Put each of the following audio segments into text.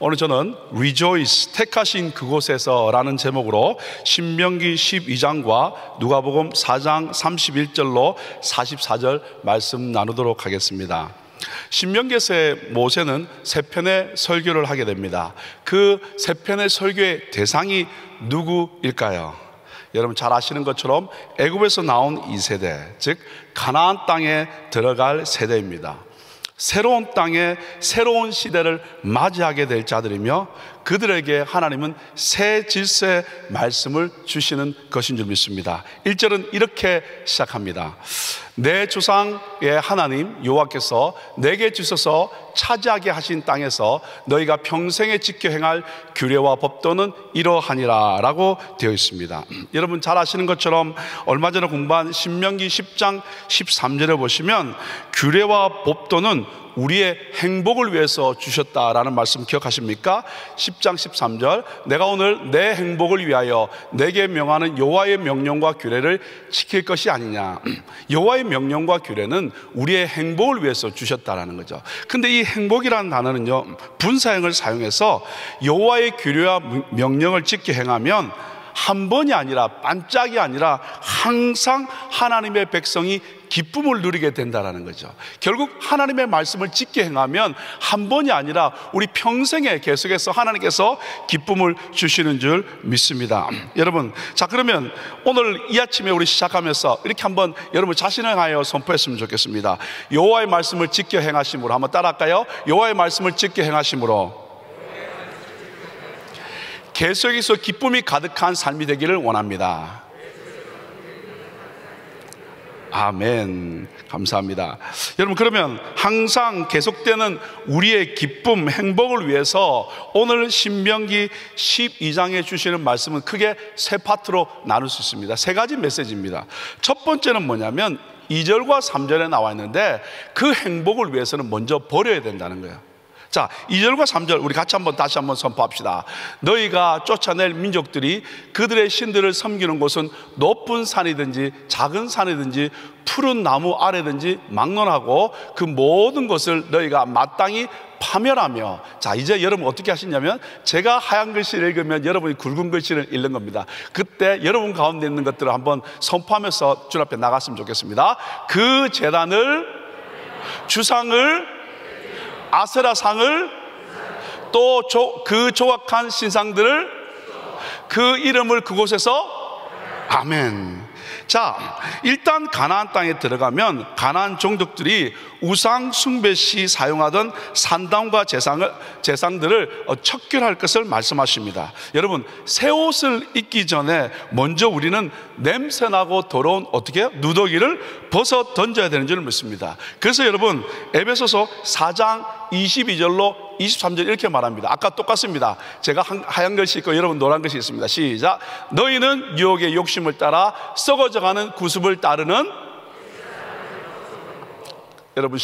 오늘 저는 Rejoice, 택하신 그곳에서 라는 제목으로 신명기 12장과 누가복음 4장 31절로 44절 말씀 나누도록 하겠습니다. 신명기에서의 모세는 세 편의 설교를 하게 됩니다. 그 세 편의 설교의 대상이 누구일까요? 여러분 잘 아시는 것처럼 애굽에서 나온 2세대, 즉 가나안 땅에 들어갈 세대입니다. 새로운 땅에 새로운 시대를 맞이하게 될 자들이며 그들에게 하나님은 새 질서의 말씀을 주시는 것인 줄 믿습니다. 1절은 이렇게 시작합니다. 내 조상의 하나님 여호와께서 내게 주셔서 차지하게 하신 땅에서 너희가 평생에 지켜 행할 규례와 법도는 이러하니라 라고 되어 있습니다. 여러분 잘 아시는 것처럼 얼마 전에 공부한 신명기 10장 13절에 보시면 규례와 법도는 우리의 행복을 위해서 주셨다라는 말씀 기억하십니까? 10장 13절, 내가 오늘 내 행복을 위하여 내게 명하는 여호와의 명령과 규례를 지킬 것이 아니냐. 여호와의 명령과 규례는 우리의 행복을 위해서 주셨다라는 거죠. 근데 이 행복이라는 단어는요, 분사형을 사용해서 여호와의 규례와 명령을 지켜 행하면 한 번이 아니라 반짝이 아니라 항상 하나님의 백성이 기쁨을 누리게 된다는 거죠. 결국 하나님의 말씀을 지켜 행하면 한 번이 아니라 우리 평생에 계속해서 하나님께서 기쁨을 주시는 줄 믿습니다. 여러분, 자 그러면 오늘 이 아침에 우리 시작하면서 이렇게 한번 여러분 자신을 하여 선포했으면 좋겠습니다. 여호와의 말씀을 지켜 행하심으로 한번 따라할까요? 여호와의 말씀을 지켜 행하심으로 계속해서 기쁨이 가득한 삶이 되기를 원합니다. 아멘. 감사합니다. 여러분 그러면 항상 계속되는 우리의 기쁨, 행복을 위해서 오늘 신명기 12장에 주시는 말씀은 크게 세 파트로 나눌 수 있습니다. 세 가지 메시지입니다. 첫 번째는 뭐냐면 2절과 3절에 나와 있는데 그 행복을 위해서는 먼저 버려야 된다는 거예요. 자, 2절과 3절 우리 같이 다시 한번 선포합시다. 너희가 쫓아낼 민족들이 그들의 신들을 섬기는 곳은 높은 산이든지 작은 산이든지 푸른 나무 아래든지 막론하고 그 모든 것을 너희가 마땅히 파멸하며. 자, 이제 여러분 어떻게 하시냐면 제가 하얀 글씨를 읽으면 여러분이 굵은 글씨를 읽는 겁니다. 그때 여러분 가운데 있는 것들을 한번 선포하면서 주 앞에 나갔으면 좋겠습니다. 그 제단을, 주상을, 아세라상을, 또 그 조각한 신상들을, 그 이름을 그곳에서, 아멘. 자, 일단 가나안 땅에 들어가면 가나안 종족들이 우상 숭배 시 사용하던 산당과 제상들을 척결할 것을 말씀하십니다. 여러분, 새 옷을 입기 전에 먼저 우리는 냄새나고 더러운 어떻게 누더기를 벗어 던져야 되는 줄 믿습니다. 그래서 여러분 에베소서 4장 22절로 23절 이렇게 말합니다. 아까 똑같습니다. 제가 하얀 글씨 있고 여러분 노란 글씨 있습니다. 시작. 너희는 유혹의 욕심을 따라 썩어져가는 구습을 따르는, 여러분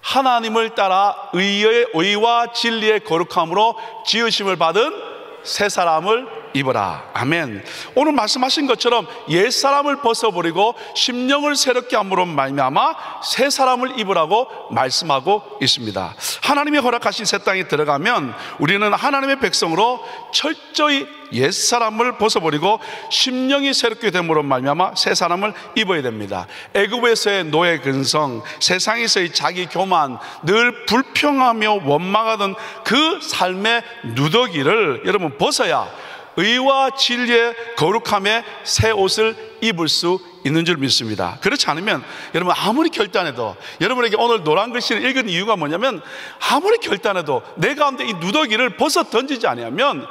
하나님을 따라 의와 진리의 거룩함으로 지으심을 받은 새 사람을 입어라. 아멘. 오늘 말씀하신 것처럼 옛사람을 벗어버리고 심령을 새롭게 함으로 말미암아 새 사람을 입으라고 말씀하고 있습니다. 하나님이 허락하신 새 땅에 들어가면 우리는 하나님의 백성으로 철저히 옛사람을 벗어버리고 심령이 새롭게 됨으로 말미암아 새 사람을 입어야 됩니다. 애굽에서의 노예 근성, 세상에서의 자기 교만, 늘 불평하며 원망하던 그 삶의 누더기를 여러분 벗어야 의와 진리의 거룩함에 새 옷을 입을 수 있는 줄 믿습니다. 그렇지 않으면 여러분 아무리 결단해도, 여러분에게 오늘 노란 글씨를 읽은 이유가 뭐냐면 아무리 결단해도 내 가운데 이 누더기를 벗어 던지지 않으면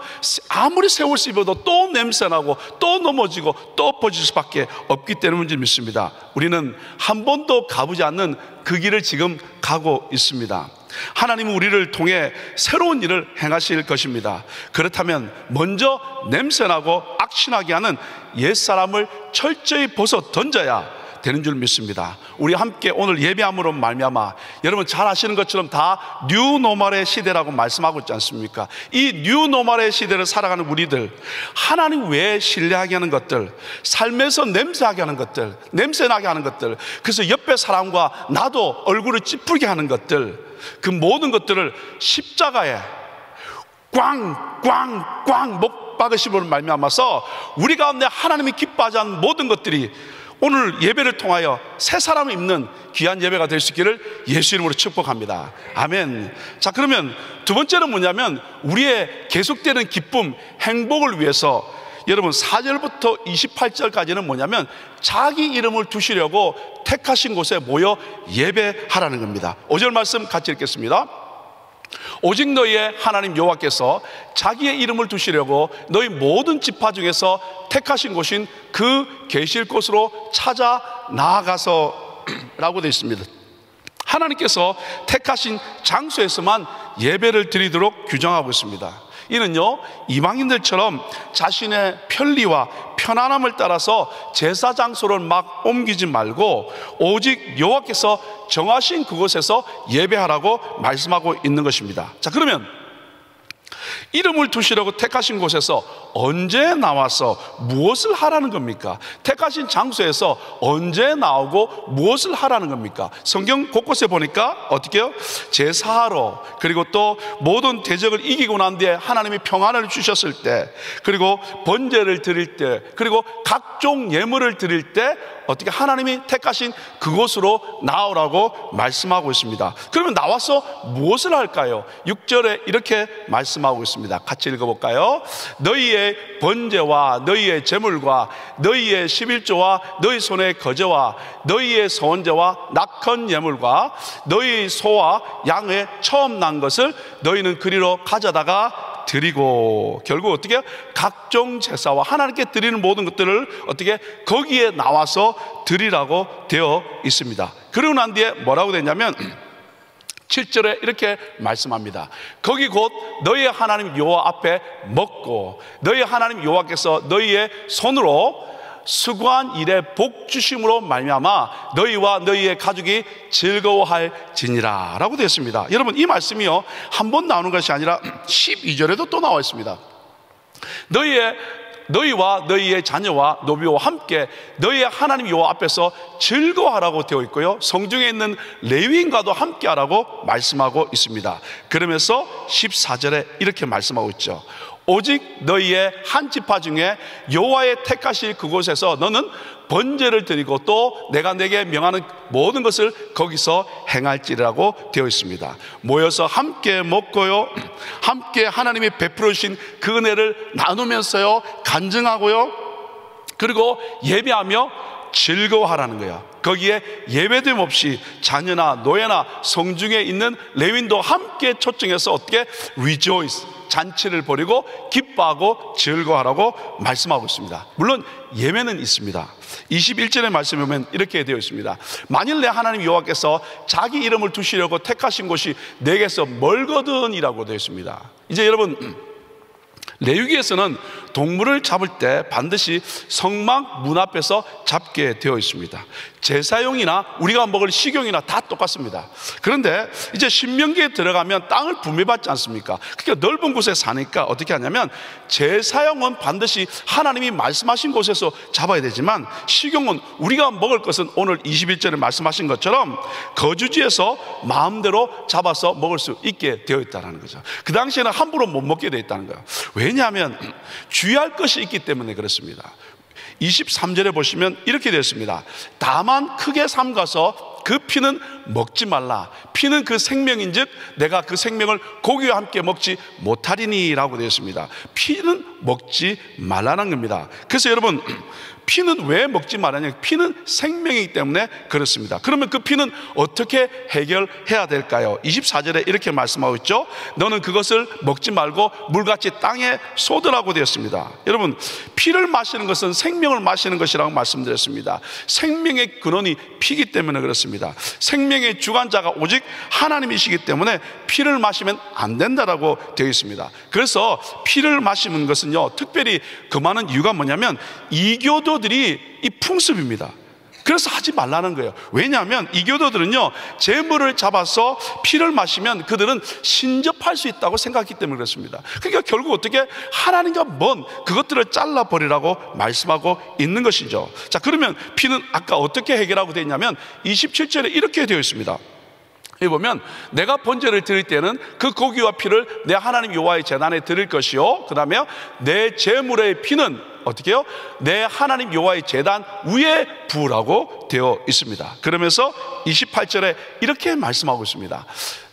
아무리 새 옷을 입어도 또 냄새나고 또 넘어지고 또 엎어질 수밖에 없기 때문인 줄 믿습니다. 우리는 한 번도 가보지 않는 그 길을 지금 가고 있습니다. 하나님은 우리를 통해 새로운 일을 행하실 것입니다. 그렇다면 먼저 냄새나고 악신하게 하는 옛사람을 철저히 벗어 던져야 되는 줄 믿습니다. 우리 함께 오늘 예배함으로 말미암아 여러분 잘 아시는 것처럼 다 뉴노멀의 시대라고 말씀하고 있지 않습니까? 이 뉴노멀의 시대를 살아가는 우리들, 하나님 외에 신뢰하게 하는 것들, 삶에서 냄새하게 하는 것들, 냄새나게 하는 것들, 그래서 옆에 사람과 나도 얼굴을 찌푸리게 하는 것들, 그 모든 것들을 십자가에 꽝꽝꽝 못 박으심으로 말미암아서 우리 가운데 하나님이 기뻐하지 않는 모든 것들이 오늘 예배를 통하여 새 사람을 입는 귀한 예배가 될 수 있기를 예수 이름으로 축복합니다. 아멘. 자, 그러면 두 번째는 뭐냐면 우리의 계속되는 기쁨, 행복을 위해서 여러분 4절부터 28절까지는 뭐냐면 자기 이름을 두시려고 택하신 곳에 모여 예배하라는 겁니다. 5절 말씀 같이 읽겠습니다. 오직 너희의 하나님 여호와께서 자기의 이름을 두시려고 너희 모든 지파 중에서 택하신 곳인 그 계실 곳으로 찾아 나아가서 라고 되어 있습니다. 하나님께서 택하신 장소에서만 예배를 드리도록 규정하고 있습니다. 이는요, 이방인들처럼 자신의 편리와 편안함을 따라서 제사 장소를 막 옮기지 말고 오직 여호와께서 정하신 그곳에서 예배하라고 말씀하고 있는 것입니다. 자, 그러면 이름을 두시려고 택하신 곳에서 언제 나와서 무엇을 하라는 겁니까? 택하신 장소에서 언제 나오고 무엇을 하라는 겁니까? 성경 곳곳에 보니까 어떻게 해요? 제사하러, 그리고 또 모든 대적을 이기고 난 뒤에 하나님이 평안을 주셨을 때, 그리고 번제를 드릴 때, 그리고 각종 예물을 드릴 때 어떻게 하나님이 택하신 그곳으로 나오라고 말씀하고 있습니다. 그러면 나와서 무엇을 할까요? 6절에 이렇게 말씀하고 있습니다. 같이 읽어볼까요? 너희의 번제와 너희의 제물과 너희의 11조와 너희 손의 거제와 너희의 서원제와 낙헌 예물과 너희 소와 양의 처음 난 것을 너희는 그리로 가져다가 드리고, 결국 어떻게 해요? 각종 제사와 하나님께 드리는 모든 것들을 어떻게 거기에 나와서 드리라고 되어 있습니다. 그러고 난 뒤에 뭐라고 되냐면 7절에 이렇게 말씀합니다. 거기 곧 너희의 하나님 여호와 앞에 먹고 너희의 하나님 여호와께서 너희의 손으로 수고한 일에 복 주심으로 말미암아 너희와 너희의 가족이 즐거워할지니라 라고 되어 있습니다. 여러분, 이 말씀이요 한 번 나오는 것이 아니라 12절에도 또 나와 있습니다. 너희와 너희의 자녀와 노비와 함께 너희의 하나님 여호와 앞에서 즐거워하라고 되어 있고요, 성중에 있는 레위인과도 함께 하라고 말씀하고 있습니다. 그러면서 14절에 이렇게 말씀하고 있죠. 오직 너희의 한 지파 중에 여호와의 택하실 그곳에서 너는 번제를 드리고 또 내가 내게 명하는 모든 것을 거기서 행할지라고 되어 있습니다. 모여서 함께 먹고요, 함께 하나님이 베풀어 주신 그 은혜를 나누면서요 간증하고요, 그리고 예배하며 즐거워하라는 거야. 거기에 예배됨 없이 자녀나 노예나 성중에 있는 레위인도 함께 초청해서 어떻게 rejoice, 잔치를 벌이고 기뻐하고 즐거워하라고 말씀하고 있습니다. 물론 예외는 있습니다. 21절의 말씀에 보면 이렇게 되어 있습니다. 만일 내 하나님 여호와께서 자기 이름을 두시려고 택하신 곳이 내게서 멀거든 이라고 되어 있습니다. 이제 여러분, 레위기에서는 동물을 잡을 때 반드시 성막 문 앞에서 잡게 되어 있습니다. 제사용이나 우리가 먹을 식용이나 다 똑같습니다. 그런데 이제 신명기에 들어가면 땅을 분배받지 않습니까? 그러니까 넓은 곳에 사니까 어떻게 하냐면 제사용은 반드시 하나님이 말씀하신 곳에서 잡아야 되지만 식용은 우리가 먹을 것은 오늘 21절에 말씀하신 것처럼 거주지에서 마음대로 잡아서 먹을 수 있게 되어 있다는 거죠. 그 당시에는 함부로 못 먹게 되어 있다는 거예요. 왜냐하면 주의할 것이 있기 때문에 그렇습니다. 23절에 보시면 이렇게 되어 있습니다. 다만 크게 삼가서 그 피는 먹지 말라. 피는 그 생명인즉 내가 그 생명을 고기와 함께 먹지 못하리니 라고 되어 있습니다. 피는 먹지 말라는 겁니다. 그래서 여러분, 피는 왜 먹지 말라냐? 피는 생명이기 때문에 그렇습니다. 그러면 그 피는 어떻게 해결해야 될까요? 24절에 이렇게 말씀하고 있죠. 너는 그것을 먹지 말고 물같이 땅에 쏟으라고 되었습니다. 여러분, 피를 마시는 것은 생명을 마시는 것이라고 말씀드렸습니다. 생명의 근원이 피기 때문에 그렇습니다. 생명의 주관자가 오직 하나님이시기 때문에 피를 마시면 안 된다라고 되어 있습니다. 그래서 피를 마시는 것은요, 특별히 금하는 이유가 뭐냐면 이교도들이 이 풍습입니다. 그래서 하지 말라는 거예요. 왜냐하면 이교도들은요, 재물을 잡아서 피를 마시면 그들은 신접할 수 있다고 생각했기 때문에 그렇습니다. 그러니까 결국 어떻게 하나님과 먼 그것들을 잘라버리라고 말씀하고 있는 것이죠. 자, 그러면 피는 아까 어떻게 해결하고 되어 있냐면 27절에 이렇게 되어 있습니다. 여기 보면 내가 번제를 드릴 때는 그 고기와 피를 내 하나님 여호와의 제단에 드릴 것이요, 그 다음에 내 제물의 피는 어떻게 해요? 내 하나님 여호와의 제단 위에 부으라고 되어 있습니다. 그러면서 28절에 이렇게 말씀하고 있습니다.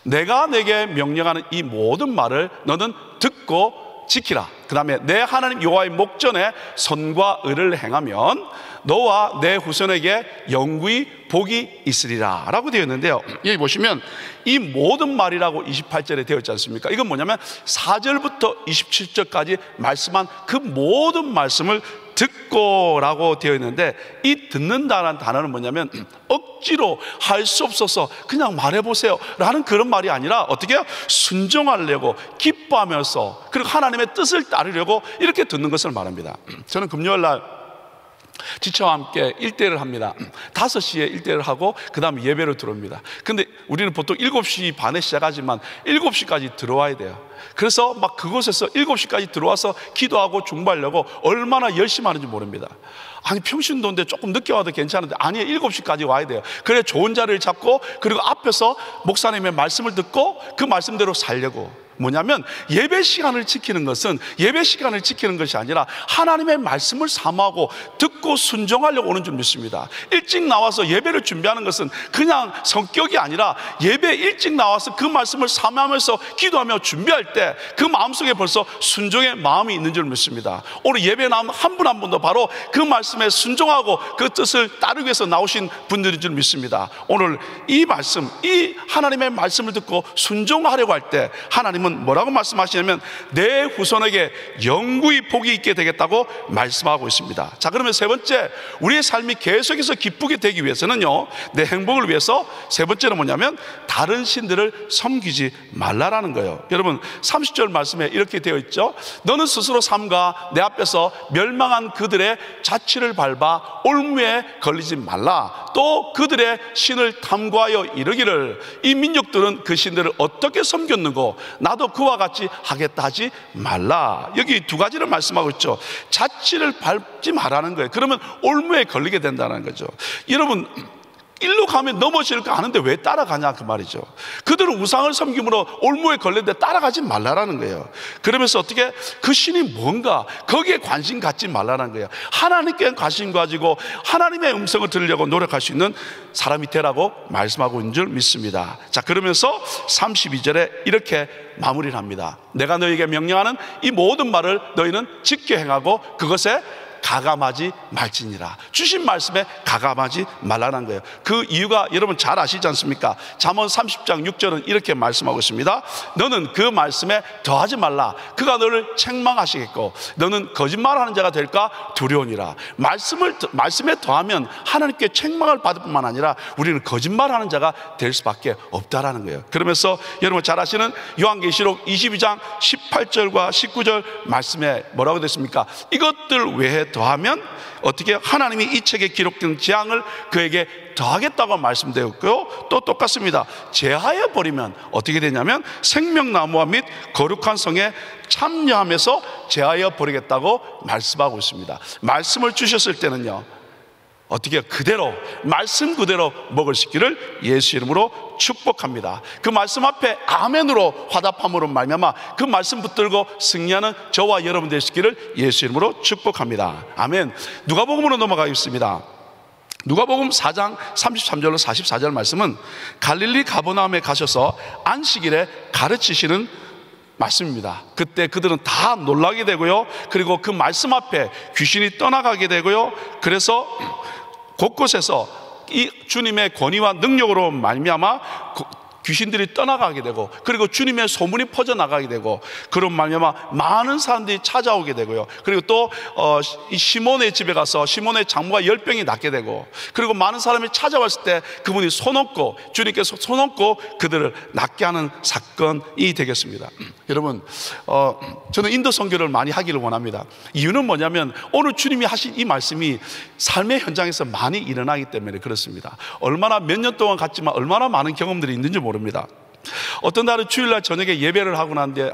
내가 내게 명령하는 이 모든 말을 너는 듣고 지키라. 그 다음에 내 하나님 여호와의 목전에 선과 의를 행하면 너와 내 후손에게 영구히 복이 있으리라 라고 되어 있는데요, 여기 보시면 이 모든 말이라고 28절에 되어 있지 않습니까? 이건 뭐냐면 4절부터 27절까지 말씀한 그 모든 말씀을 듣고 라고 되어 있는데, 이 듣는다는 단어는 뭐냐면 억지로 할 수 없어서 그냥 말해보세요 라는 그런 말이 아니라 어떻게 해요? 순종하려고 기뻐하면서, 그리고 하나님의 뜻을 따르려고 이렇게 듣는 것을 말합니다. 저는 금요일날 지체와 함께 1대를 합니다. 5시에 1대를 하고 그 다음에 예배를 들어옵니다. 근데 우리는 보통 7시 반에 시작하지만 7시까지 들어와야 돼요. 그래서 막 그곳에서 7시까지 들어와서 기도하고 중보하려고 얼마나 열심히 하는지 모릅니다. 아니 평신도인데 조금 늦게 와도 괜찮은데, 아니 7시까지 와야 돼요. 그래 좋은 자리를 잡고, 그리고 앞에서 목사님의 말씀을 듣고 그 말씀대로 살려고. 뭐냐면 예배 시간을 지키는 것은 예배 시간을 지키는 것이 아니라 하나님의 말씀을 사모하고 듣고 순종하려고 오는 줄 믿습니다. 일찍 나와서 예배를 준비하는 것은 그냥 성격이 아니라 예배 일찍 나와서 그 말씀을 사모하면서 기도하며 준비할 때 그 마음속에 벌써 순종의 마음이 있는 줄 믿습니다. 오늘 예배 나온 한 분 한 분도 바로 그 말씀에 순종하고 그 뜻을 따르기 위해서 나오신 분들인 줄 믿습니다. 오늘 이 말씀, 이 하나님의 말씀을 듣고 순종하려고 할 때 하나님은 뭐라고 말씀하시냐면 내 후손에게 영구히 복이 있게 되겠다고 말씀하고 있습니다. 자, 그러면 세 번째, 우리의 삶이 계속해서 기쁘게 되기 위해서는요, 내 행복을 위해서 세 번째는 뭐냐면 다른 신들을 섬기지 말라라는 거예요. 여러분 30절 말씀에 이렇게 되어 있죠. 너는 스스로 삼가 내 앞에서 멸망한 그들의 자취를 밟아 올무에 걸리지 말라. 또 그들의 신을 탐구하여 이르기를 이 민족들은 그 신들을 어떻게 섬겼는고 나도 그와 같이 하겠다 하지 말라. 여기 두 가지를 말씀하고 있죠. 자취를 밟지 말라는 거예요. 그러면 올무에 걸리게 된다는 거죠. 여러분 일로 가면 넘어질 거 아는데 왜 따라가냐 그 말이죠. 그들은 우상을 섬김으로 올무에 걸렸는데 따라가지 말라라는 거예요. 그러면서 어떻게 그 신이 뭔가 거기에 관심 갖지 말라는 거예요. 하나님께 관심 가지고 하나님의 음성을 들으려고 노력할 수 있는 사람이 되라고 말씀하고 있는 줄 믿습니다. 자, 그러면서 32절에 이렇게 마무리를 합니다. 내가 너희에게 명령하는 이 모든 말을 너희는 지켜 행하고 그것에 가감하지 말지니라. 주신 말씀에 가감하지 말라는 거예요. 그 이유가 여러분 잘 아시지 않습니까? 잠언 30장 6절은 이렇게 말씀하고 있습니다. 너는 그 말씀에 더하지 말라. 그가 너를 책망하시겠고 너는 거짓말하는 자가 될까 두려우니라. 말씀에 더하면 하나님께 책망을 받을 뿐만 아니라 우리는 거짓말하는 자가 될 수밖에 없다라는 거예요. 그러면서 여러분 잘 아시는 요한계시록 22장 18절과 19절 말씀에 뭐라고 됐습니까? 이것들 외에 더하면 어떻게 하나님이 이 책에 기록된 재앙을 그에게 더하겠다고 말씀되었고요, 또 똑같습니다. 제하여 버리면 어떻게 되냐면 생명나무와 및 거룩한 성에 참여하면서 제하여 버리겠다고 말씀하고 있습니다. 말씀을 주셨을 때는요 어떻게 그대로 말씀 그대로 먹을 수 있기를 예수 이름으로 축복합니다. 그 말씀 앞에 아멘으로 화답함으로 말미암아 그 말씀 붙들고 승리하는 저와 여러분 되시기를 예수 이름으로 축복합니다. 아멘. 누가복음으로 넘어가겠습니다. 누가복음 4장 33절로 44절 말씀은 갈릴리 가버나움에 가셔서 안식일에 가르치시는 말씀입니다. 그때 그들은 다 놀라게 되고요, 그리고 그 말씀 앞에 귀신이 떠나가게 되고요, 그래서 곳곳에서 이 주님의 권위와 능력으로 말미암아 귀신들이 떠나가게 되고, 그리고 주님의 소문이 퍼져나가게 되고, 그런 말미암아 많은 사람들이 찾아오게 되고요. 그리고 또 이 시몬의 집에 가서 시몬의 장모가 열병이 낫게 되고, 그리고 많은 사람이 찾아왔을 때 그분이 손 얹고, 주님께서 손 얹고 그들을 낫게 하는 사건이 되겠습니다. 여러분, 저는 인도 선교를 많이 하기를 원합니다. 이유는 뭐냐면 오늘 주님이 하신 이 말씀이 삶의 현장에서 많이 일어나기 때문에 그렇습니다. 얼마나 몇 년 동안 갔지만 얼마나 많은 경험들이 있는지 모릅니다. 어떤 날은 주일날 저녁에 예배를 하고 나는데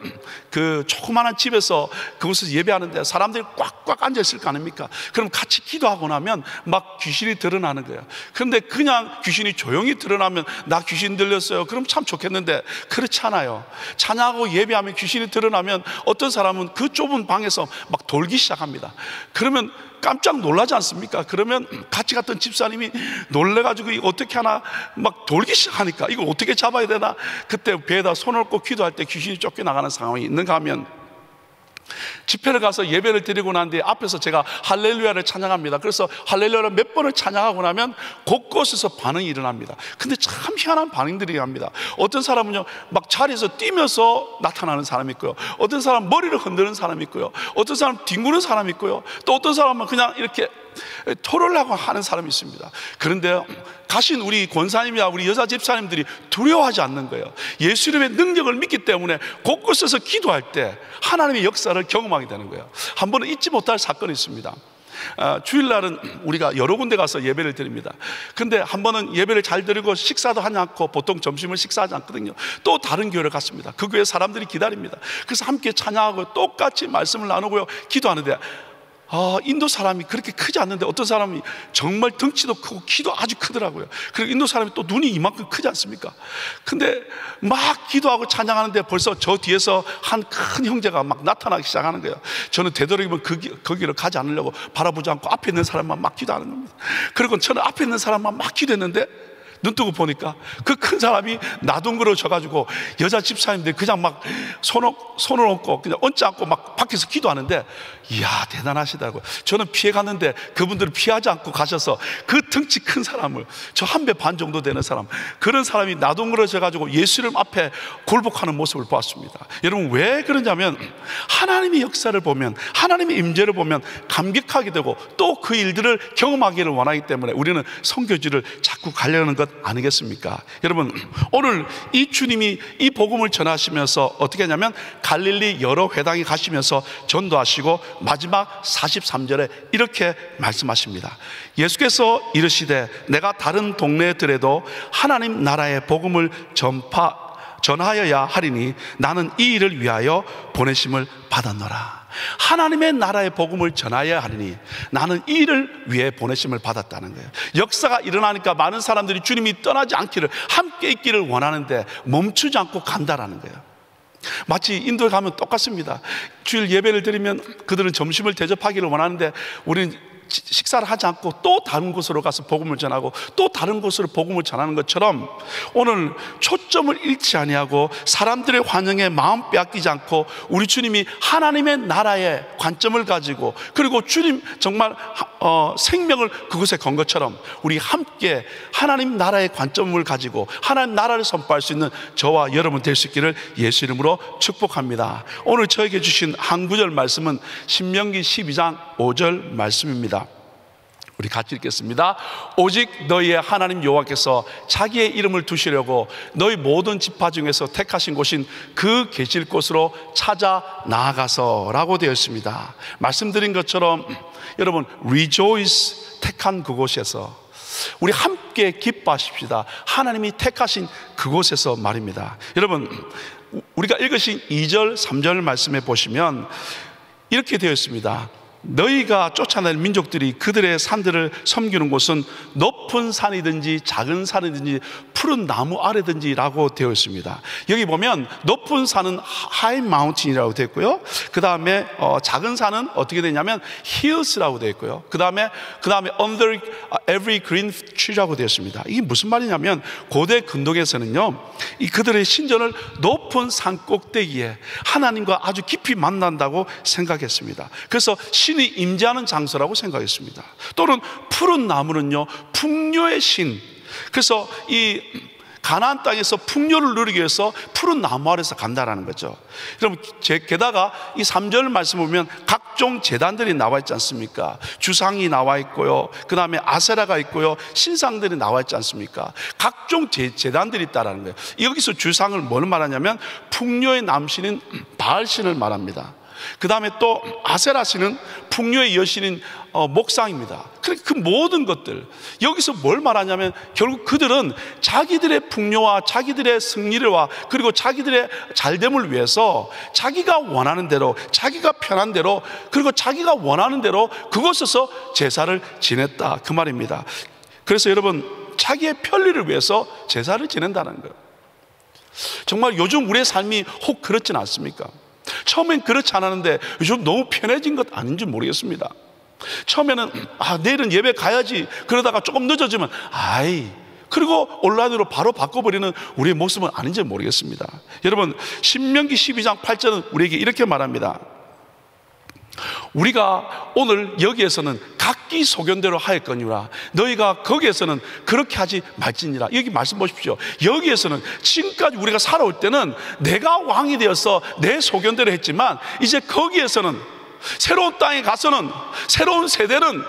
그 조그마한 집에서 그곳에서 예배하는데 사람들이 꽉꽉 앉아있을 거 아닙니까? 그럼 같이 기도하고 나면 막 귀신이 드러나는 거예요. 그런데 그냥 귀신이 조용히 드러나면 나 귀신 들렸어요, 그럼 참 좋겠는데 그렇지 않아요. 찬양하고 예배하면 귀신이 드러나면 어떤 사람은 그 좁은 방에서 막 돌기 시작합니다. 그러면 깜짝 놀라지 않습니까? 그러면 같이 갔던 집사님이 놀래가지고 이거 어떻게 하나 막 돌기 시작하니까 이걸 어떻게 잡아야 되나? 그때 배에다 손을 얹고 기도할 때 귀신이 쫓겨나가는 상황이 있는가 하면, 집회를 가서 예배를 드리고 난 뒤에 앞에서 제가 할렐루야를 찬양합니다. 그래서 할렐루야를 몇 번을 찬양하고 나면 곳곳에서 반응이 일어납니다. 근데 참 희한한 반응들이 합니다. 어떤 사람은요 막 자리에서 뛰면서 나타나는 사람이 있고요, 어떤 사람은 머리를 흔드는 사람이 있고요, 어떤 사람은 뒹구는 사람이 있고요, 또 어떤 사람은 그냥 이렇게 토를 하고 하는 사람이 있습니다. 그런데 가신 우리 권사님이나 우리 여자 집사님들이 두려워하지 않는 거예요. 예수님의 능력을 믿기 때문에 곳곳에서 기도할 때 하나님의 역사를 경험하게 되는 거예요. 한 번은 잊지 못할 사건이 있습니다. 주일날은 우리가 여러 군데 가서 예배를 드립니다. 근데 한 번은 예배를 잘 드리고 식사도 하지 않고 보통 점심을 식사하지 않거든요. 또 다른 교회를 갔습니다. 그 교회 사람들이 기다립니다. 그래서 함께 찬양하고 똑같이 말씀을 나누고요, 기도하는데 인도 사람이 그렇게 크지 않는데 어떤 사람이 정말 덩치도 크고 키도 아주 크더라고요. 그리고 인도 사람이 또 눈이 이만큼 크지 않습니까? 근데 막 기도하고 찬양하는데 벌써 저 뒤에서 한 큰 형제가 막 나타나기 시작하는 거예요. 저는 되도록이면 거기를 가지 않으려고 바라보지 않고 앞에 있는 사람만 막 기도하는 겁니다. 그리고 저는 앞에 있는 사람만 막 기도했는데 눈 뜨고 보니까 그 큰 사람이 나둥그러져가지고 여자 집사님들 그냥 막 손을 얹고 그냥 얹지 않고 막 밖에서 기도하는데, 이야 대단하시다고요. 저는 피해갔는데 그분들은 피하지 않고 가셔서 그 덩치 큰 사람을, 저 한 배 반 정도 되는 사람, 그런 사람이 나둥그러져가지고 예수님 앞에 굴복하는 모습을 보았습니다. 여러분 왜 그러냐면 하나님의 역사를 보면, 하나님의 임재를 보면 감격하게 되고 또 그 일들을 경험하기를 원하기 때문에 우리는 선교지를 자꾸 가려는 것 아니겠습니까? 여러분 오늘 이 주님이 이 복음을 전하시면서 어떻게 하냐면 갈릴리 여러 회당에 가시면서 전도하시고 마지막 43절에 이렇게 말씀하십니다. 예수께서 이르시되 내가 다른 동네들에도 하나님 나라의 복음을 전하여야 하리니 나는 이 일을 위하여 보내심을 받았노라. 하나님의 나라의 복음을 전하여야 하리니 나는 이 일을 위해 보내심을 받았다는 거예요. 역사가 일어나니까 많은 사람들이 주님이 떠나지 않기를, 함께 있기를 원하는데 멈추지 않고 간다라는 거예요. 마치 인도에 가면 똑같습니다. 주일 예배를 드리면 그들은 점심을 대접하기를 원하는데 우리는 식사를 하지 않고 또 다른 곳으로 가서 복음을 전하고 또 다른 곳으로 복음을 전하는 것처럼 오늘 초점을 잃지 아니하고 사람들의 환영에 마음 빼앗기지 않고 우리 주님이 하나님의 나라의 관점을 가지고, 그리고 주님 정말 생명을 그곳에 건 것처럼 우리 함께 하나님 나라의 관점을 가지고 하나님 나라를 선포할 수 있는 저와 여러분 될 수 있기를 예수 이름으로 축복합니다. 오늘 저에게 주신 한 구절 말씀은 신명기 12장 5절 말씀입니다. 우리 같이 읽겠습니다. 오직 너희의 하나님 여호와께서 자기의 이름을 두시려고 너희 모든 지파 중에서 택하신 곳인 그 계실 곳으로 찾아 나아가서 라고 되어 있습니다. 말씀드린 것처럼 여러분 rejoice, 택한 그곳에서 우리 함께 기뻐하십시다. 하나님이 택하신 그곳에서 말입니다. 여러분 우리가 읽으신 2절 3절 말씀에 보시면 이렇게 되어 있습니다. 너희가 쫓아낼 민족들이 그들의 산들을 섬기는 곳은 높은 산이든지 작은 산이든지 푸른 나무 아래든지 라고 되어 있습니다. 여기 보면 높은 산은 high mountain이라고 되어 있고요, 그 다음에 작은 산은 어떻게 되냐면 hills라고 되어 있고요, 그 다음에 under every green tree라고 되어 있습니다. 이게 무슨 말이냐면 고대 근동에서는요 이 그들의 신전을 높은 산 꼭대기에 하나님과 아주 깊이 만난다고 생각했습니다. 그래서 신이 임재하는 장소라고 생각했습니다. 또는 푸른 나무는요 풍요의 신, 그래서 가나안 땅에서 풍요를 누리기 위해서 푸른 나무 아래서 간다라는 거죠. 여러분, 게다가 이 3절 말씀 보면 각종 제단들이 나와 있지 않습니까? 주상이 나와 있고요, 그 다음에 아세라가 있고요, 신상들이 나와 있지 않습니까? 각종 제단들이 있다라는 거예요. 여기서 주상을 뭘 말하냐면 풍요의 남신인 바알신을 말합니다. 그 다음에 또 아세라신은 풍요의 여신인 목상입니다. 그 모든 것들, 여기서 뭘 말하냐면 결국 그들은 자기들의 풍요와 자기들의 승리와 그리고 자기들의 잘됨을 위해서 자기가 원하는 대로, 자기가 편한 대로, 그리고 자기가 원하는 대로 그곳에서 제사를 지냈다, 그 말입니다. 그래서 여러분, 자기의 편리를 위해서 제사를 지낸다는 거예요. 정말 요즘 우리의 삶이 혹 그렇진 않습니까? 처음엔 그렇지 않았는데 요즘 너무 편해진 것 아닌지 모르겠습니다. 처음에는 내일은 예배 가야지, 그러다가 조금 늦어지면 그리고 온라인으로 바로 바꿔버리는 우리의 모습은 아닌지 모르겠습니다. 여러분, 신명기 12장 8절은 우리에게 이렇게 말합니다. 우리가 오늘 여기에서는 각기 소견대로 하였거니와 너희가 거기에서는 그렇게 하지 말지니라. 여기 말씀 보십시오. 여기에서는 지금까지 우리가 살아올 때는 내가 왕이 되어서 내 소견대로 했지만, 이제 거기에서는 새로운 땅에 가서는, 새로운 세대는,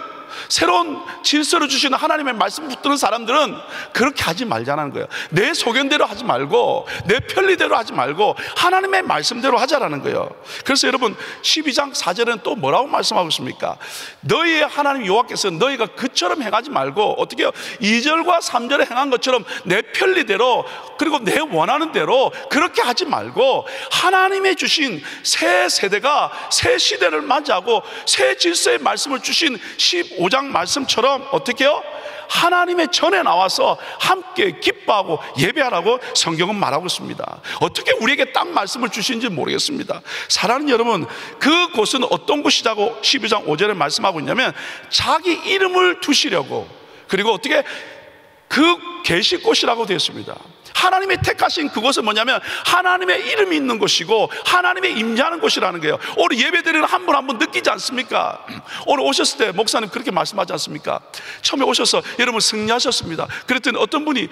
새로운 질서를 주시는 하나님의 말씀 붙드는 사람들은 그렇게 하지 말자는 거예요. 내 소견대로 하지 말고, 내 편리대로 하지 말고 하나님의 말씀대로 하자라는 거예요. 그래서 여러분, 12장 4절은 또 뭐라고 말씀하고 있습니까? 너희의 하나님 여호와께서 너희가 그처럼 행하지 말고, 어떻게 해요? 2절과 3절에 행한 것처럼 내 편리대로, 그리고 내 원하는 대로 그렇게 하지 말고, 하나님의 주신 새 세대가 새 시대를 맞이하고 새 질서의 말씀을 주신 15장 말씀처럼 어떻게 해요? 하나님의 전에 나와서 함께 기뻐하고 예배하라고 성경은 말하고 있습니다. 어떻게 우리에게 딱 말씀을 주신지 모르겠습니다. 사랑하는 여러분, 그곳은 어떤 곳이라고 12장 5절에 말씀하고 있냐면 자기 이름을 두시려고, 그리고 어떻게 그 계실 곳이라고 되어 있습니다. 하나님의 택하신 그곳은 뭐냐면 하나님의 이름이 있는 곳이고 하나님의 임재하는 곳이라는 거예요. 오늘 예배드리는 한 분 한 분 느끼지 않습니까? 오늘 오셨을 때 목사님 그렇게 말씀하지 않습니까? 처음에 오셔서 여러분 승리하셨습니다. 그랬더니 어떤 분이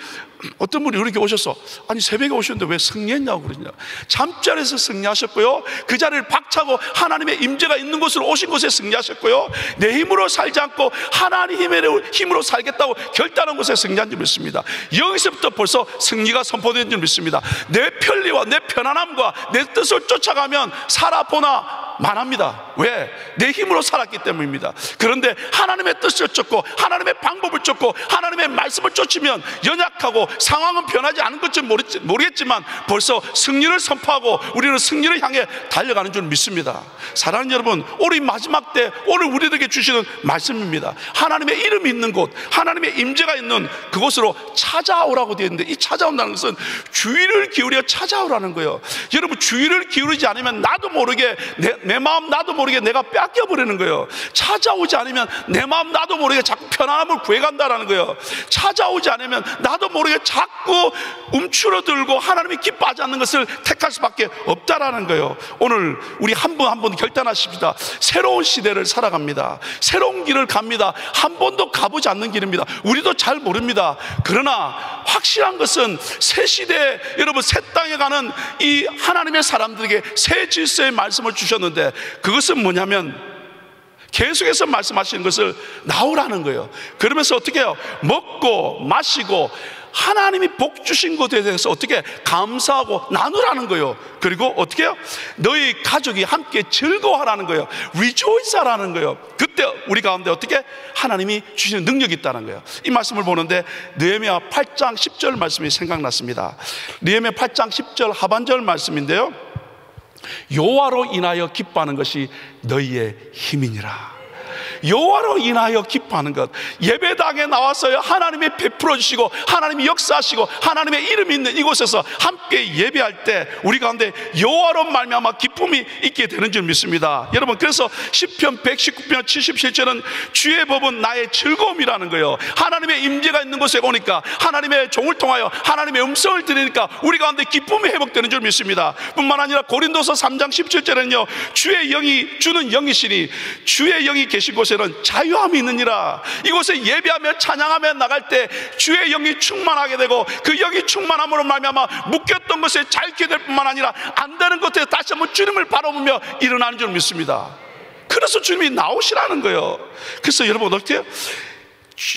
이렇게 오셔서, 아니 새벽에 오셨는데 왜 승리했냐고 그러냐. 잠자리에서 승리하셨고요, 그 자리를 박차고 하나님의 임재가 있는 곳으로 오신 곳에 승리하셨고요, 내 힘으로 살지 않고 하나님의 힘으로 살겠다고 결단한 곳에 승리한 줄 믿습니다. 여기서부터 벌써 승리가 선포된 줄 믿습니다. 내 편리와 내 편안함과 내 뜻을 쫓아가면 살아보나 만합니다. 왜? 내 힘으로 살았기 때문입니다. 그런데 하나님의 뜻을 쫓고 하나님의 방법을 쫓고 하나님의 말씀을 쫓으면 연약하고 상황은 변하지 않은 것처럼 모르겠지만 벌써 승리를 선포하고 우리는 승리를 향해 달려가는 줄 믿습니다. 사랑하는 여러분, 우리 마지막 때 오늘 우리에게 주시는 말씀입니다. 하나님의 이름이 있는 곳, 하나님의 임재가 있는 그곳으로 찾아오라고 되어 있는데, 이 찾아온다는 것은 주의를 기울여 찾아오라는 거예요. 여러분, 주의를 기울이지 않으면 나도 모르게 내 마음 나도 모르게 내가 뺏겨버리는 거예요. 찾아오지 않으면 내 마음 나도 모르게 자꾸 편안함을 구해간다는 거예요. 찾아오지 않으면 나도 모르게 자꾸 움츠러들고 하나님이 기뻐하지 않는 것을 택할 수밖에 없다라는 거예요. 오늘 우리 한 분 한 분 결단하십시다. 새로운 시대를 살아갑니다. 새로운 길을 갑니다. 한 번도 가보지 않는 길입니다. 우리도 잘 모릅니다. 그러나 확실한 것은 새 시대, 여러분 새 땅에 가는 이 하나님의 사람들에게 새 질서의 말씀을 주셨는데, 그것은 뭐냐면 계속해서 말씀하시는 것을 나오라는 거예요. 그러면서 어떻게 해요? 먹고 마시고 하나님이 복 주신 것에 대해서 어떻게 감사하고 나누라는 거예요. 그리고 어떻게 해요? 너희 가족이 함께 즐거워하라는 거예요. Rejoice 하라는 거예요. 그때 우리 가운데 어떻게 하나님이 주시는 능력이 있다는 거예요. 이 말씀을 보는데 느헤미야 8장 10절 말씀이 생각났습니다. 느헤미야 8장 10절 하반절 말씀인데요, 여호와로 인하여 기뻐하는 것이 너희의 힘이니라. 여호와로 인하여 기뻐하는 것, 예배당에 나와서 하나님이 베풀어 주시고 하나님이 역사하시고 하나님의 이름이 있는 이곳에서 함께 예배할 때 우리 가운데 여호와로 말미암아 기쁨이 있게 되는 줄 믿습니다. 여러분, 그래서 시편 119편 77절은 주의 법은 나의 즐거움이라는 거예요. 하나님의 임재가 있는 곳에 오니까, 하나님의 종을 통하여 하나님의 음성을 들으니까 우리 가운데 기쁨이 회복되는 줄 믿습니다. 뿐만 아니라 고린도서 3장 17절에는요, 주의 영이 주는 영이시니 주의 영이 계신 곳에 이곳에는 자유함이 있느니라. 이곳에 예배하며 찬양하며 나갈 때 주의 영이 충만하게 되고, 그 영이 충만함으로 말미암아 묶였던 것에 잘 있게 될 뿐만 아니라 안 되는 것에 다시 한번 주님을 바라보며 일어나는 줄 믿습니다. 그래서 주님이 나오시라는 거예요. 그래서 여러분, 어떻게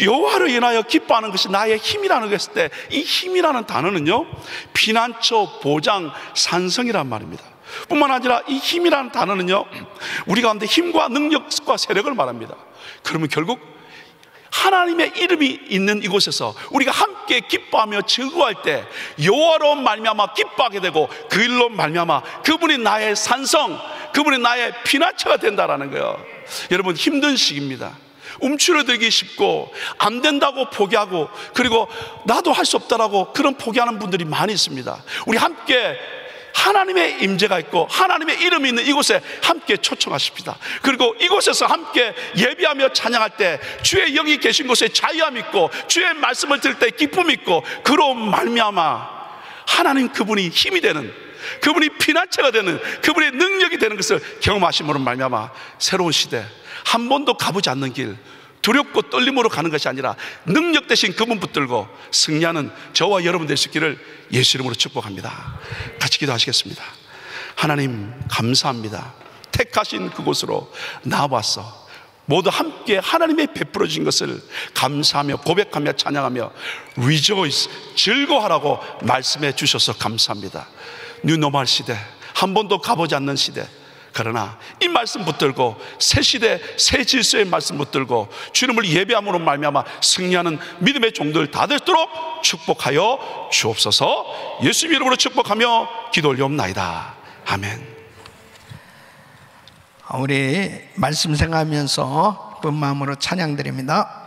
여호와를 인하여 기뻐하는 것이 나의 힘이라는 것일 때, 이 힘이라는 단어는요, 피난처, 보장, 산성이란 말입니다. 뿐만 아니라 이 힘이라는 단어는요, 우리 가운데 힘과 능력과 세력을 말합니다. 그러면 결국 하나님의 이름이 있는 이곳에서 우리가 함께 기뻐하며 즐거워할 때 여호와로 말미암아 기뻐하게 되고, 그 일로 말미암아 그분이 나의 산성, 그분이 나의 피난처가 된다라는 거예요. 여러분, 힘든 시기입니다. 움츠러들기 쉽고 안 된다고 포기하고, 그리고 나도 할 수 없다라고 그런 포기하는 분들이 많이 있습니다. 우리 함께 하나님의 임재가 있고 하나님의 이름이 있는 이곳에 함께 초청하십시다. 그리고 이곳에서 함께 예배하며 찬양할 때 주의 영이 계신 곳에 자유함이 있고, 주의 말씀을 들을 때 기쁨이 있고, 그로 말미암아 하나님 그분이 힘이 되는, 그분이 피난처가 되는, 그분의 능력이 되는 것을 경험하심으로 말미암아 새로운 시대, 한 번도 가보지 않는 길, 두렵고 떨림으로 가는 것이 아니라 능력 대신 그분 붙들고 승리하는 저와 여러분 될 수 있기를 예수 이름으로 축복합니다. 같이 기도하시겠습니다. 하나님 감사합니다. 택하신 그곳으로 나와서 모두 함께 하나님의 베풀어 주신 것을 감사하며 고백하며 찬양하며 rejoice, 즐거워하라고 말씀해 주셔서 감사합니다. 뉴노멀 시대, 한 번도 가보지 않는 시대, 그러나 이 말씀 붙들고 새 시대 새 질서의 말씀 붙들고 주님을 예배함으로 말미암아 승리하는 믿음의 종들 다 되도록 축복하여 주옵소서. 예수님 이름으로 축복하며 기도 올리옵나이다. 아멘. 우리 말씀 생각하면서 기쁜 마음으로 찬양드립니다.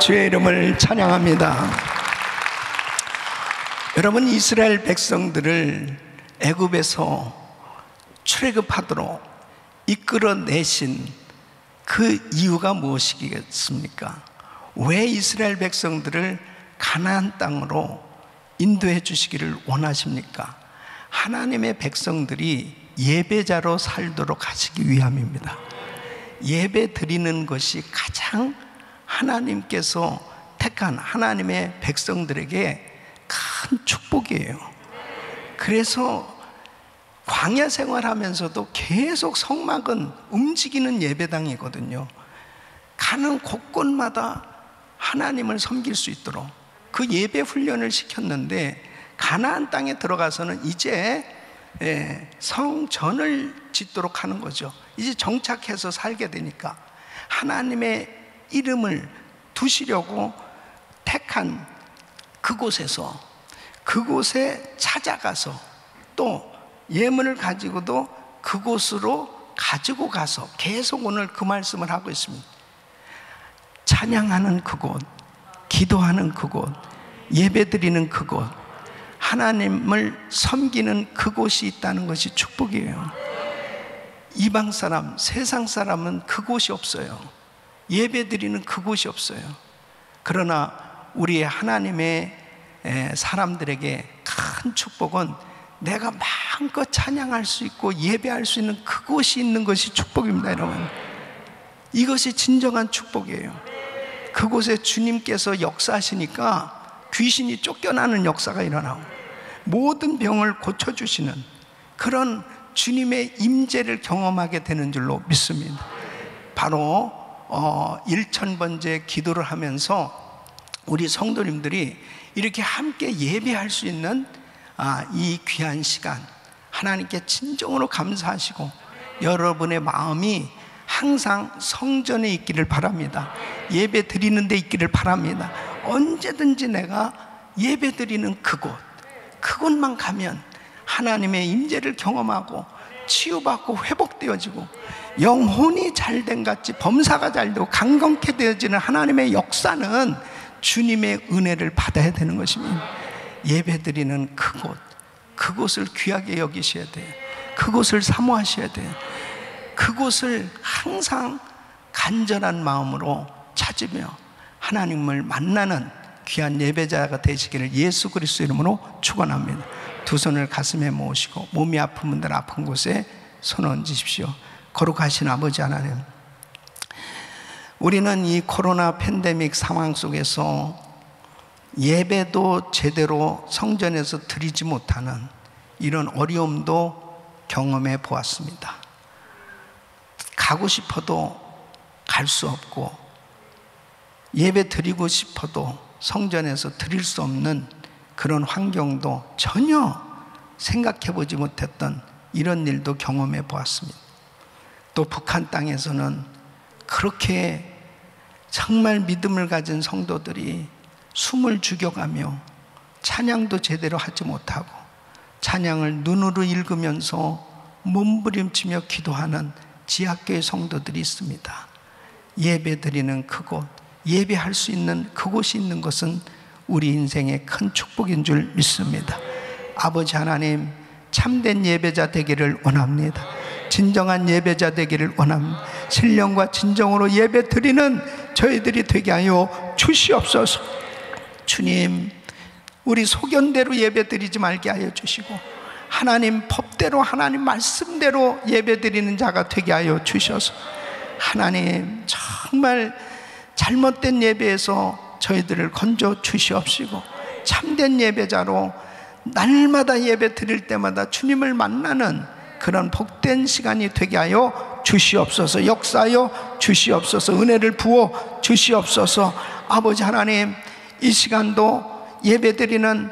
주의 이름을 찬양합니다. 여러분, 이스라엘 백성들을 애굽에서 출애굽하도록 이끌어내신 그 이유가 무엇이겠습니까? 왜 이스라엘 백성들을 가나안 땅으로 인도해 주시기를 원하십니까? 하나님의 백성들이 예배자로 살도록 하시기 위함입니다. 예배 드리는 것이 가장 하나님께서 택한 하나님의 백성들에게 큰 축복이에요. 그래서 광야 생활하면서도 계속 성막은 움직이는 예배당이거든요. 가는 곳곳마다 하나님을 섬길 수 있도록 그 예배 훈련을 시켰는데, 가나안 땅에 들어가서는 이제 성전을 짓도록 하는 거죠. 이제 정착해서 살게 되니까 하나님의 이름을 두시려고 택한 그곳에 찾아가서 또 예물을 가지고도 그곳으로 가지고 가서 계속 오늘 그 말씀을 하고 있습니다. 찬양하는 그곳, 기도하는 그곳, 예배드리는 그곳, 하나님을 섬기는 그곳이 있다는 것이 축복이에요. 이방 사람, 세상 사람은 그곳이 없어요. 예배드리는 그곳이 없어요. 그러나 우리 하나님의 사람들에게 큰 축복은 내가 마음껏 찬양할 수 있고 예배할 수 있는 그곳이 있는 것이 축복입니다, 여러분. 이것이 진정한 축복이에요. 그곳에 주님께서 역사하시니까 귀신이 쫓겨나는 역사가 일어나고 모든 병을 고쳐주시는 그런 주님의 임재를 경험하게 되는 줄로 믿습니다. 바로 1000번째 기도를 하면서 우리 성도님들이 이렇게 함께 예배할 수 있는 이 귀한 시간, 하나님께 진정으로 감사하시고 여러분의 마음이 항상 성전에 있기를 바랍니다. 예배 드리는 데 있기를 바랍니다. 언제든지 내가 예배 드리는 그곳만 가면 하나님의 임재를 경험하고 치유받고 회복되어지고 영혼이 잘된 같이 범사가 잘되고 강건케 되어지는 하나님의 역사는 주님의 은혜를 받아야 되는 것입니다. 예배드리는 그곳을 귀하게 여기셔야 돼요. 그곳을 사모하셔야 돼요. 그곳을 항상 간절한 마음으로 찾으며 하나님을 만나는 귀한 예배자가 되시기를 예수 그리스도 이름으로 축원합니다. 두 손을 가슴에 모으시고 몸이 아픈 분들 아픈 곳에 손 얹으십시오. 거룩하신 아버지 하나님, 우리는 이 코로나 팬데믹 상황 속에서 예배도 제대로 성전에서 드리지 못하는 이런 어려움도 경험해 보았습니다. 가고 싶어도 갈 수 없고 예배 드리고 싶어도 성전에서 드릴 수 없는 그런 환경도 전혀 생각해 보지 못했던 이런 일도 경험해 보았습니다. 또 북한 땅에서는 그렇게 정말 믿음을 가진 성도들이 숨을 죽여가며 찬양도 제대로 하지 못하고 찬양을 눈으로 읽으면서 몸부림치며 기도하는 지하교회 성도들이 있습니다. 예배드리는 그곳, 예배할 수 있는 그곳이 있는 것은 우리 인생의 큰 축복인 줄 믿습니다. 아버지 하나님, 참된 예배자 되기를 원합니다. 진정한 예배자 되기를 원합니다. 신령과 진정으로 예배 드리는 저희들이 되게 하여 주시옵소서. 주님, 우리 소견대로 예배 드리지 말게 하여 주시고 하나님 법대로, 하나님 말씀대로 예배 드리는 자가 되게 하여 주셔서 하나님 정말 잘못된 예배에서 저희들을 건져 주시옵시고 참된 예배자로 날마다 예배 드릴 때마다 주님을 만나는 그런 복된 시간이 되게 하여 주시옵소서. 역사하여 주시옵소서. 은혜를 부어 주시옵소서. 아버지 하나님, 이 시간도 예배드리는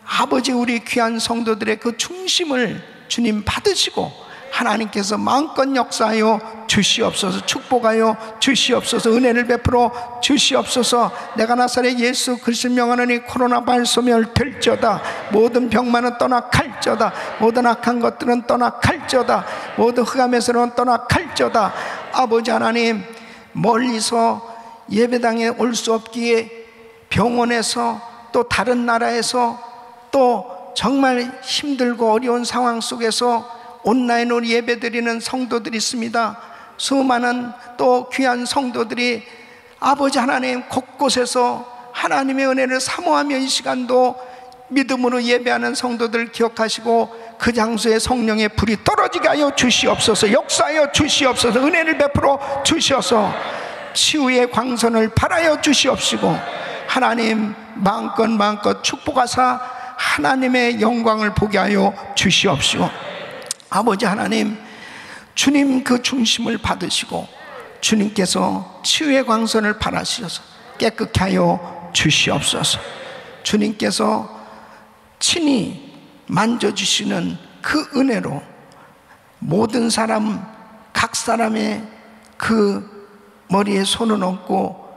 아버지 우리 귀한 성도들의 그 중심을 주님 받으시고 하나님께서 마음껏 역사하여 주시옵소서. 축복하여 주시옵소서. 은혜를 베풀어 주시옵소서. 내가 나사렛 예수 그리스도 명하노니 코로나 발소멸 될저다. 모든 병만은 떠나 갈저다. 모든 악한 것들은 떠나 갈저다. 모든 흑암에서는 떠나 갈저다. 아버지 하나님, 멀리서 예배당에 올 수 없기에 병원에서 또 다른 나라에서 또 정말 힘들고 어려운 상황 속에서 온라인으로 예배드리는 성도들이 있습니다. 수많은 또 귀한 성도들이 아버지 하나님 곳곳에서 하나님의 은혜를 사모하며 이 시간도 믿음으로 예배하는 성도들 기억하시고 그 장소에 성령의 불이 떨어지게 하여 주시옵소서. 역사하여 주시옵소서. 은혜를 베풀어 주셔서 치유의 광선을 발하여 주시옵시고 하나님 마음껏 축복하사 하나님의 영광을 보게 하여 주시옵시고 아버지 하나님, 주님 그 중심을 받으시고 주님께서 치유의 광선을 바라시어서 깨끗게 하여 주시옵소서. 주님께서 친히 만져주시는 그 은혜로 모든 사람, 각 사람의 그 머리에 손을 얹고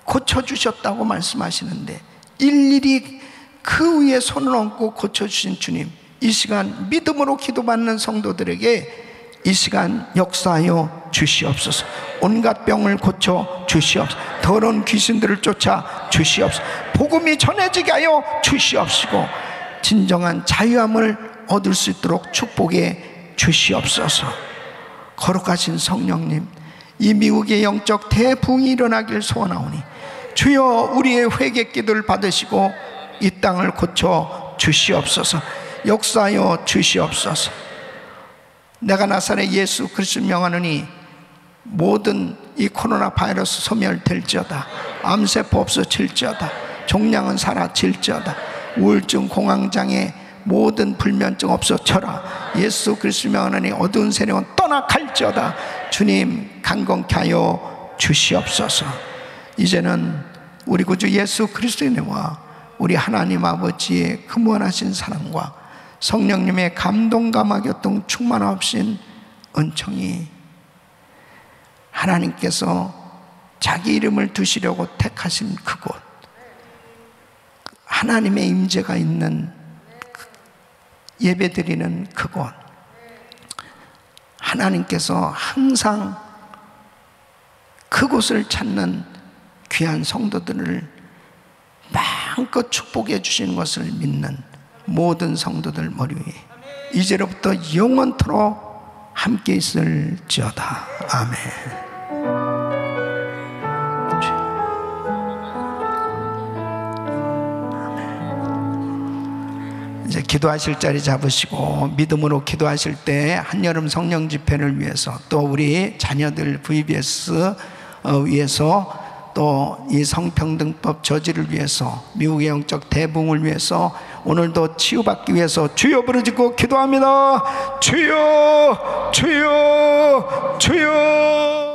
고쳐주셨다고 말씀하시는데, 일일이 그 위에 손을 얹고 고쳐주신 주님, 이 시간 믿음으로 기도받는 성도들에게 이 시간 역사하여 주시옵소서. 온갖 병을 고쳐 주시옵소서. 더러운 귀신들을 쫓아 주시옵소서. 복음이 전해지게 하여 주시옵시고 진정한 자유함을 얻을 수 있도록 축복해 주시옵소서. 거룩하신 성령님, 이 미국의 영적 대붕이 일어나길 소원하오니 주여 우리의 회개 기도를 받으시고 이 땅을 고쳐 주시옵소서. 역사하여 주시옵소서. 내가 나사렛 예수 그리스도를 명하노니 모든 이 코로나 바이러스 소멸될지어다. 암세포 없어질지어다. 종양은 사라질지어다. 우울증, 공황장애, 모든 불면증 없어져라. 예수 그리스도를 명하노니 어두운 세력은 떠나갈지어다. 주님 강건케 하여 주시옵소서. 이제는 우리 구주 예수 그리스도의 은혜와 우리 하나님 아버지의 그 무한하신 사랑과 성령님의 감동감화 교통 충만하신 은총이 하나님께서 자기 이름을 두시려고 택하신 그곳, 하나님의 임재가 있는 예배드리는 그곳, 하나님께서 항상 그곳을 찾는 귀한 성도들을 마음껏 축복해 주시는 것을 믿는 모든 성도들 머리 위에 이제로부터 영원토록 함께 있을지어다. 아멘. 이제 기도하실 자리 잡으시고 믿음으로 기도하실 때 한여름 성령 집회를 위해서, 또 우리 자녀들 VBS 위해서, 또 이 성평등법 저지를 위해서, 미국의 영적 대붕을 위해서, 오늘도 치유받기 위해서 주여 부르짖고 기도합니다. 주여, 주여, 주여.